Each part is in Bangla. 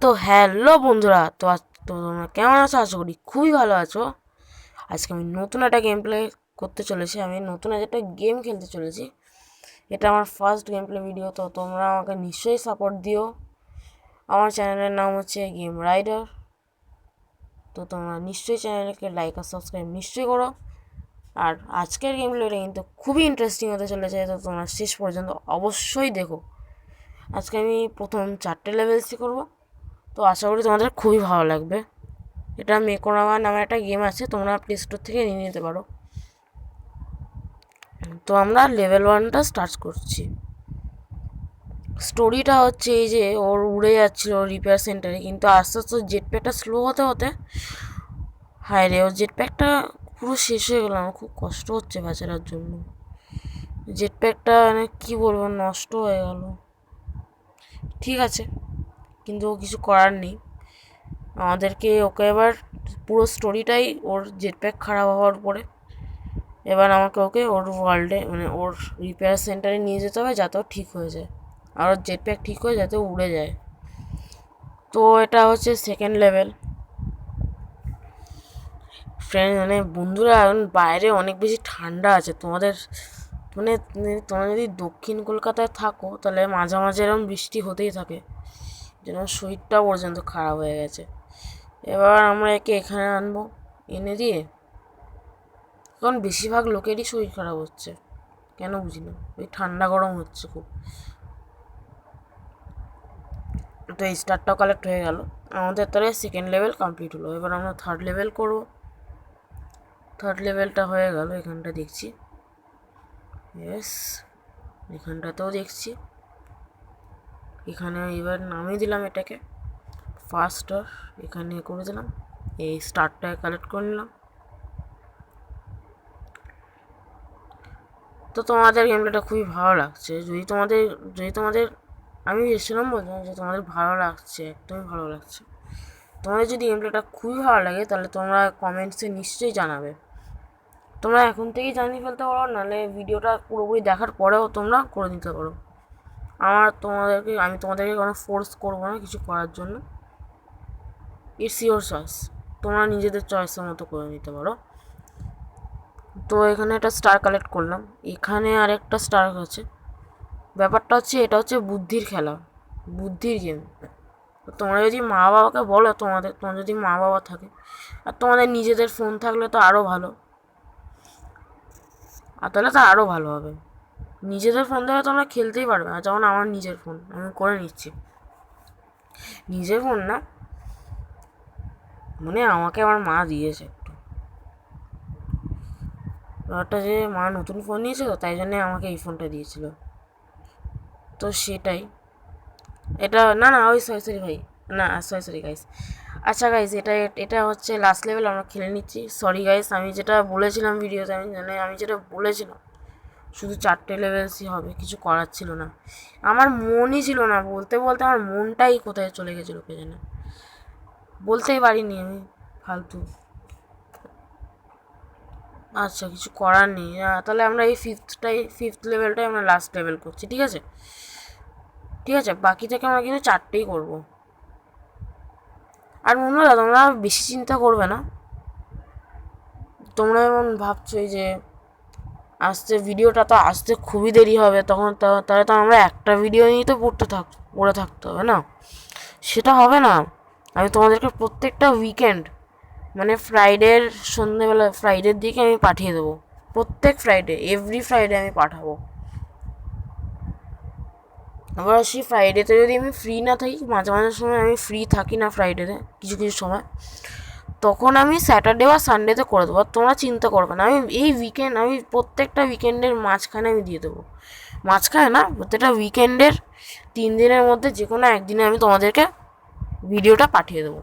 তো হ্যালো বন্ধুরা, তো তোমরা কেমন আছো? আশা করি খুবই ভালো আছো। আজকে আমি নতুন একটা গেম প্লে করতে চলেছি। আমি নতুন একটা গেম খেলতে চলেছি। এটা আমার ফার্স্ট গেম প্লে ভিডিও, তো তোমরা আমাকে নিশ্চয়ই সাপোর্ট দিও। আমার চ্যানেলের নাম হচ্ছে গেম রাইডার। তো তোমরা নিশ্চয়ই চ্যানেলকে লাইক আর সাবস্ক্রাইব নিশ্চয়ই করো। আর আজকের গেম প্লেটা কিন্তু খুবই ইন্টারেস্টিং হতে চলেছে, তো তোমরা শেষ পর্যন্ত অবশ্যই দেখো। আজকে আমি প্রথম 4টে লেভেলসই করবো, তো আশা করি তোমাদের খুবই ভালো লাগবে। এটা মেকোনামা নামে একটা গেম আছে, তোমরা প্লে স্টোর থেকে নিয়ে নিতে পারো। তো আমরা লেভেল 1টা স্টার্ট করছি। স্টোরিটা হচ্ছে এই যে ওর উড়ে যাচ্ছিল রিপেয়ার সেন্টারে, কিন্তু আস্তে আস্তে জেট প্যাকটা স্লো হতে হতে, হায় রে, ওর জেট প্যাকটা পুরো শেষ হয়ে গেল। আমার খুব কষ্ট হচ্ছে বেচারার জন্য। জেট প্যাকটা মানে কী বলবো, নষ্ট হয়ে গেল। ঠিক আছে, কিন্তু কিছু করার নেই। আমাদেরকে ওকে এবার পুরো স্টোরিটাই ওর জেট প্যাক খারাপ হওয়ার পরে এবার আমাকে ওকে ওর ওয়ার্ল্ডে মানে ওর রিপেয়ার সেন্টারে নিয়ে যেতে হবে, যাতে ও ঠিক হয়ে যায় আর ওর জেট প্যাক ঠিক হয়ে যাতে উড়ে যায়। তো এটা হচ্ছে সেকেন্ড লেভেল। ফ্রেন্ড মানে বন্ধুরা, এখন বাইরে অনেক বেশি ঠান্ডা আছে। তোমাদের মানে তোমরা যদি দক্ষিণ কলকাতায় থাকো তাহলে মাঝে মাঝে এরকম বৃষ্টি হতেই থাকে, যেন শরীরটা পর্যন্ত খারাপ হয়ে গেছে। এবার আমরা একে এখানে আনবো, এনে দিয়ে, কারণ বেশিরভাগ লোকেরই শরীর খারাপ হচ্ছে, কেন বুঝি না, ওই ঠান্ডা গরম হচ্ছে খুব। তো এই স্টারটাও কালেক্ট হয়ে গেল। আমাদের তাহলে সেকেন্ড লেভেল কমপ্লিট হলো। এবার আমরা থার্ড লেভেল করব। থার্ড লেভেলটা হয়ে গেল, এখানটা দেখছি। ইয়েস, এখানটাতেও দেখছি। এখানে এবার নামিয়ে দিলাম এটাকে ফাস্টার, এখানে করে দিলাম, এই স্টারটা কালেক্ট করে নিলাম। তো তোমাদের গেমটা খুবই ভালো লাগছে। যদি তোমাদের আমি এসেছিলাম বলছিলাম যে তোমাদের ভালো লাগছে, একদমই ভালো লাগছে। তোমাদের যদি গেম প্লেটা খুবই ভালো লাগে তাহলে তোমরা কমেন্টসে নিশ্চয়ই জানাবে। তোমরা এখন থেকেই জানিয়ে ফেলতে পারো, নাহলে ভিডিওটা পুরোপুরি দেখার পরেও তোমরা করে নিতে পারো। আমি তোমাদেরকে কোনো ফোর্স করবো না কিছু করার জন্য। ইটস ইওর চয়েস, তোমরা নিজেদের চয়েসের মতো করে নিতে পারো। তো এখানে একটা স্টার কালেক্ট করলাম, এখানে আর একটা স্টার আছে। ব্যাপারটা হচ্ছে এটা হচ্ছে বুদ্ধির খেলা, বুদ্ধির গেম। তোমরা যদি মা বাবাকে বলো, তোমার যদি মা বাবা থাকে আর তোমাদের নিজেদের ফোন থাকলে তো আরও ভালো, আর তাহলে তো আরও ভালো হবে। নিজেদের ফোন থেকে তোমরা খেলতেই পারবে। আর যেমন আমার নিজের ফোন, আমি করে নিচ্ছি। নিজের ফোন না, মানে আমাকে আমার মা দিয়েছে একটু, একটা যে মা নতুন ফোন নিয়েছে, তো তাই জন্যে আমাকে এই ফোনটা দিয়েছিল। তো সেটাই, এটা না না ওই সরি ভাই, না সরি গাইস। আচ্ছা গাইস, এটা এটা হচ্ছে লাস্ট লেভেল, আমরা খেলে নিচ্ছি। সরি গাইস, আমি যেটা বলেছিলাম ভিডিওতে, আমি যেটা বলেছিলাম শুধু 4টে লেভেলসই হবে, কিছু করার ছিল না। আমার মনই ছিল না, বলতে বলতে আমার মনটাই কোথায় চলে গেছিলো কে জানে, বলতেই পারিনি আমি, ফালতু। আচ্ছা, কিছু করার নেই। তাহলে আমরা এই ফিফথ লেভেলটাই আমরা লাস্ট লেভেল করছি, ঠিক আছে? ঠিক আছে, বাকি থেকে আমরা কিন্তু 4টেই করবো। আর বন্ধুরা, তোমরা বেশি চিন্তা করবে না। তোমরা এমন ভাবছো যে আসতে ভিডিওটা তো আসতে খুবই দেরি হবে, তখন তাহলে তো আমরা একটা ভিডিও নিয়েই তো পড়ে থাকতে হবে না, সেটা হবে না। আমি তোমাদেরকে প্রত্যেকটা উইকেন্ড মানে ফ্রাইডের সন্ধ্যেবেলা, ফ্রাইডের দিকে আমি পাঠিয়ে দেবো। প্রত্যেক ফ্রাইডে, এভরি ফ্রাইডে আমি পাঠাবো। আবার সেই ফ্রাইডেতে যদি আমি ফ্রি না থাকি, মাঝে মাঝে সময় আমি ফ্রি থাকি না ফ্রাইডেতে, কিছু কিছু সময়, তখন আমি স্যাটারডে বা সানডেতে করে দেবো। তোমরা চিন্তা করবে না, আমি প্রত্যেকটা উইকেন্ডের মাঝখানে আমি দিয়ে দেবো। মাঝখানে না, প্রত্যেকটা উইকেন্ডের 3 দিনের মধ্যে যে কোনো একদিনে আমি তোমাদেরকে ভিডিওটা পাঠিয়ে দেবো।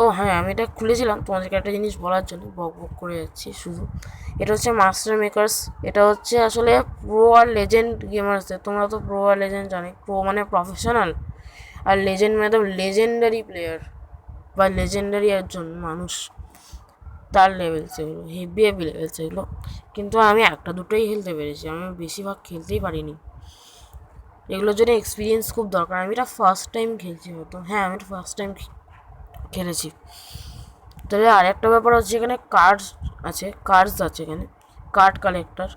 ও হ্যাঁ, আমি এটা খুলেছিলাম তোমাদেরকে একটা জিনিস বলার জন্য, বক বক করে যাচ্ছি শুধু। এটা হচ্ছে মাস্টার মেকার্স। এটা হচ্ছে আসলে প্রো আর লেজেন্ড গেমার্সদের। তোমরা তো প্রো আর লেজেন্ড জানো, প্রো মানে প্রফেশনাল, আর লেজেন্ড মানে তো লেজেন্ডারি প্লেয়ার বা লেজেন্ডারি একজন মানুষ, তার লেভেল সেগুলো, হেভি হেভি লেভেল সেগুলো। কিন্তু আমি একটা দুটোই খেলতে পেরেছি, আমি বেশিরভাগ খেলতেই পারিনি। এগুলোর জন্য এক্সপিরিয়েন্স খুব দরকার। আমি এটা ফার্স্ট টাইম খেলছি হয়তো, হ্যাঁ আমি এটা ফার্স্ট টাইম খেলেছি। তবে আর একটা ব্যাপার হচ্ছে এখানে কার্ডস আছে এখানে, কার্ড কালেক্টর।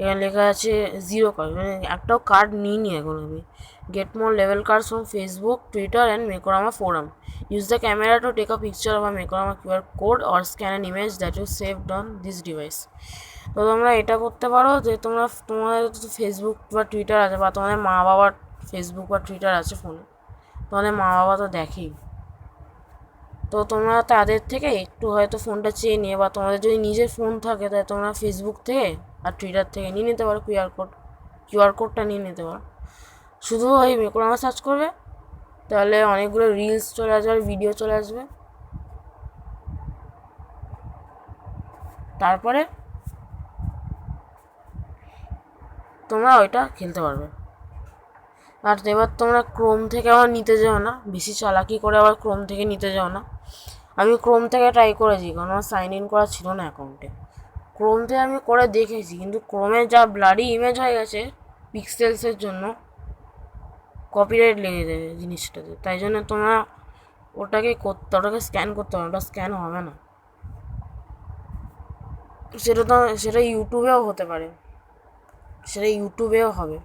এখানে লেখা আছে 0 কার্ড, মানে একটাও কার্ড নিইনি এখন আমি। Get more level cards from Facebook, Twitter and Mekorama forum. Use the camera to take a picture of a Mekorama QR code or scan an image that you saved on this device. তো তোমরা এটা করতে পারো যে তোমাদের ফেসবুক বা টুইটার আছে, বা তোমাদের মা বাবার ফেসবুক বা টুইটার আছে ফোনে, তোমাদের মা বাবা তো দেখেই। তো তোমরা তাদের থেকে একটু হয়তো ফোনটা চেয়ে নিয়ে, বা তোমাদের যদি নিজের ফোন থাকে তাহলে তোমরা ফেসবুক থেকে আর টুইটার থেকে নিয়ে নিতে পারো কিউআর কোডটা নিয়ে নিতে পারো। শুধু ওই মেকোরামা সার্চ করবে, তাহলে অনেকগুলো রিলস চলে আসবে আর ভিডিও চলে আসবে। তারপরে তোমরা ওইটা খেলতে পারবে। আর এবার তোমরা ক্রোম থেকে আবার নিতে যাও না, বেশি চালাকি করে আবার ক্রোম থেকে নিতে যাও না। আমি ক্রোম থেকে ট্রাই করেছি, কারণ আমার সাইন ইন করা ছিল না অ্যাকাউন্টে। ক্রোম থেকে আমি করে দেখেছি, কিন্তু ক্রোমে যা ব্লাডি ইমেজ হয়ে গেছে পিক্সেলসের জন্য, কপিরাইট লেগে যাবে জিনিসটাতে। তাই জন্য তোমরা ওটাকে স্ক্যান করতে হবে, ওটা স্ক্যান হবে না। সেটা ইউটিউবেও হতে পারে, সেটা ইউটিউবেও হবে।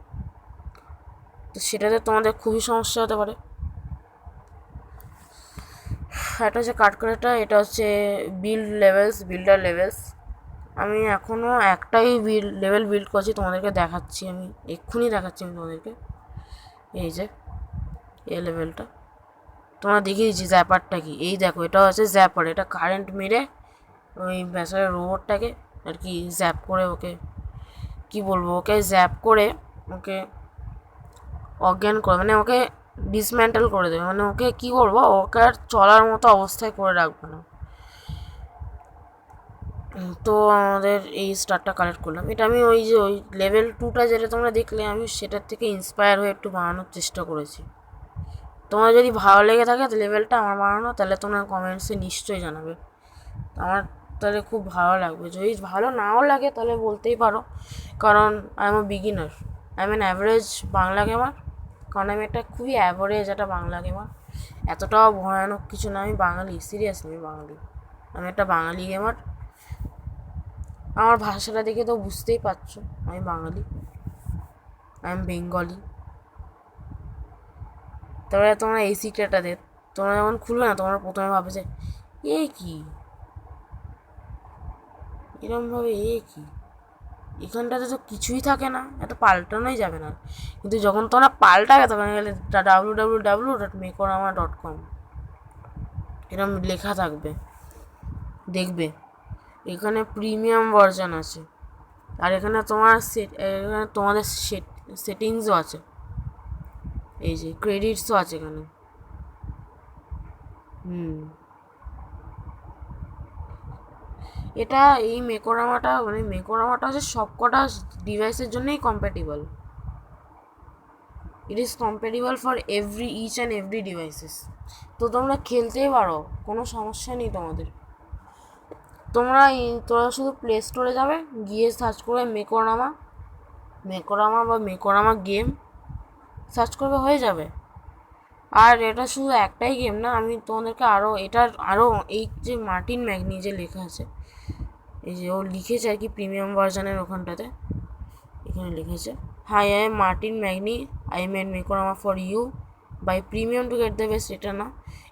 তো সেটাতে তোমাদের খুবই সমস্যা হতে পারে। এটা হচ্ছে কাঠকড়াটা, এটা হচ্ছে বিল্ডার লেভেলস। আমি এখনও একটাই লেভেল বিল্ড করছি, তোমাদেরকে দেখাচ্ছি, আমি এক্ষুনি দেখাচ্ছি আমি তোমাদেরকে। এই যে এই লেভেলটা তোমরা দেখিয়ে দিচ্ছি জ্যাপারটা কি। এই দেখো, এটা হচ্ছে জ্যাপার, এটা কারেন্ট মেরে ওই ব্যাসারের রোবটটাকে আর কি জ্যাপ করে ওকে, কি বলবো, ওকে জ্যাপ করে ওকে অজ্ঞান করে, মানে ওকে ডিসম্যান্টেল করে দেবে, মানে ওকে কি করবো, ওকে আর চলার মতো অবস্থায় করে রাখবে না। তো আমাদের এই স্টারটা কালেক্ট করলাম, এটা আমি ওই লেভেল 2টা যেটা তোমরা দেখলে, আমি সেটার থেকে ইন্সপায়ার হয়ে একটু বানানোর চেষ্টা করেছি। তোমার যদি ভালো লেগে থাকে লেভেলটা আমার বানানো, তাহলে তোমরা কমেন্টসে নিশ্চয়ই জানাবে। আমার তাহলে খুব ভালো লাগবে। যদি ভালো নাও লাগে তাহলে বলতেই পারো, কারণ I am a beginner, I am an average Bangla gamer. কারণ আমি একটা খুবই অ্যাভারেজ একটা বাংলা গেমার, এতটাও ভয়ানক কিছু না। আমি বাঙালি, সিরিয়াসলি আমি বাঙালি, আমি একটা বাঙালি গেমার। আমার ভাষাটা দেখে তো বুঝতেই পারছো আমি বাঙালি, আই এম বেঙ্গলি। তারপরে তোমরা এই সিক্রেটটা দে, তোমরা যখন খুলবে না, তোমরা প্রথমে ভাবে যে এ কি, এরমভাবে কি, এখানটাতে তো কিছুই থাকে না, এত পাল্টানোই যাবে না। কিন্তু যখন তোমরা পাল্টাবে তখন গেলে www.mekorama.com এরম লেখা থাকবে, দেখবে এখানে প্রিমিয়াম ভার্সন আছে। আর এখানে তোমাদের সেটিংসও আছে, এই যে ক্রেডিটসও আছে এখানে। এটা এই মেকোরামাটা হচ্ছে সবকটা ডিভাইসের জন্যই compatible. It is compatible for each and every devices. তো তোমরা খেলতেই পারো, কোনো সমস্যা নেই তোমাদের। তোমরা শুধু প্লে স্টোরে যাবে, গিয়ে সার্চ করবে মেকোরামা বা মেকোরামা গেম সার্চ করবে, হয়ে যাবে। আর এটা শুধু একটাই গেম না, আমি তোমাদেরকে আরও এই যে মার্টিন ম্যাগনি যে লেখা আছে, এই যে ও লিখেছে আর কি প্রিমিয়াম ভার্সনের ওখানটাতে, এখানে লিখেছে, hi I am Martin Magni, I made Mekorama for you buy premium to get the best. এটা না,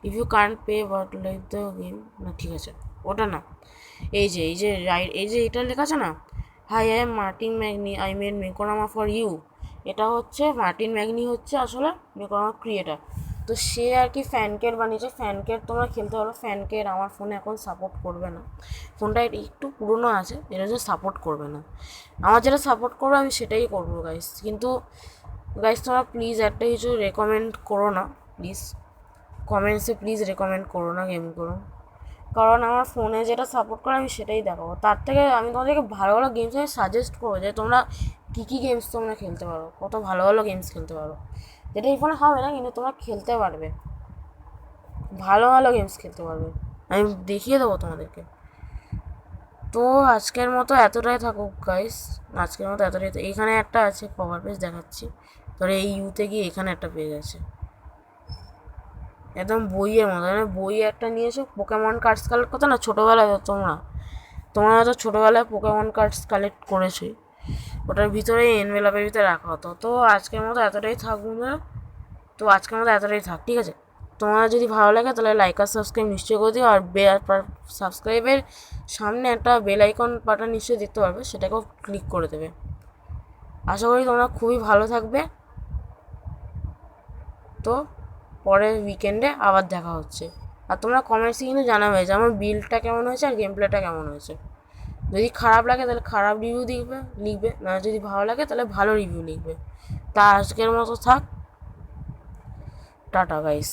if you can't pay but like the game, না ঠিক আছে ওটা না। এই যে এটা লেখা আছে না, hi I am Martin Magni, I made Mekorama for you. এটা হচ্ছে মার্টিন ম্যাগনি, হচ্ছে আসলে মেকোরামা ক্রিয়েটার। তো সে আর কি ফ্যানকেট বানিয়েছে। ফ্যানকেট তোমরা খেলতে পারো। ফ্যানকেট আমার ফোনে এখন সাপোর্ট করবে না, ফোনটা একটু পুরনো আছে, এটা হচ্ছে সাপোর্ট করবে না। আমার যেটা সাপোর্ট করবে আমি সেটাই করবো গাইস। কিন্তু গাইস তোমরা প্লিজ একটা কিছু রেকমেন্ড করো না প্লিজ, কমেন্টসে প্লিজ রেকমেন্ড করো না গেম করো, কারণ আমার ফোনে যেটা সাপোর্ট করে আমি সেটাই দেখাবো। তার থেকে আমি তোমাদেরকে ভালো ভালো গেমস আমি সাজেস্ট করবো, যে তোমরা কী গেমস তোমরা খেলতে পারো, কত ভালো ভালো গেমস খেলতে পারো, যেটা এই ফোনে হবে না কিন্তু তোমরা খেলতে পারবে, ভালো ভালো গেমস খেলতে পারবে, আমি দেখিয়ে দেবো তোমাদেরকে। তো আজকের মতো এতটাই থাকুক গাইস, এখানে একটা আছে কভার পেজ দেখাচ্ছি, ধরো এই ইউতে গিয়ে এখানে একটা পেজ আছে, একদম বইয়ের মতো, মানে বই একটা নিয়েছো, পোকেমন কার্ডস কালেক্ট করতো না ছোটোবেলায়, তোমরা হয়তো ছোটোবেলায় পোকেমন কার্ডস কালেক্ট করেছোই, ওটার ভিতরে এনভেলপের ভিতরে রাখা হতো। তো আজকের মতো এতটাই থাক বন্ধুরা, ঠিক আছে। তোমার যদি ভালো লাগে তাহলে লাইক আর সাবস্ক্রাইব নিশ্চয়ই করে দিও, আর সাবস্ক্রাইবের সামনে একটা বেল আইকন বাটন নিশ্চয়ই দেখতে পারবে, সেটাকেও ক্লিক করে দেবে। আশা করি তোমরা খুবই ভালো থাকবে। তো পরের উইকেন্ডে আবার দেখা হচ্ছে, আর তোমরা কমেন্টসে কিন্তু জানাবে যে আমার বিলটা কেমন হয়েছে আর গেম প্লেটা কেমন হয়েছে। যদি খারাপ লাগে তাহলে খারাপ রিভিউ লিখবে, না যদি ভালো লাগে তাহলে ভালো রিভিউ লিখবে। তা আজকের মতো থাক, টাটা গাইস।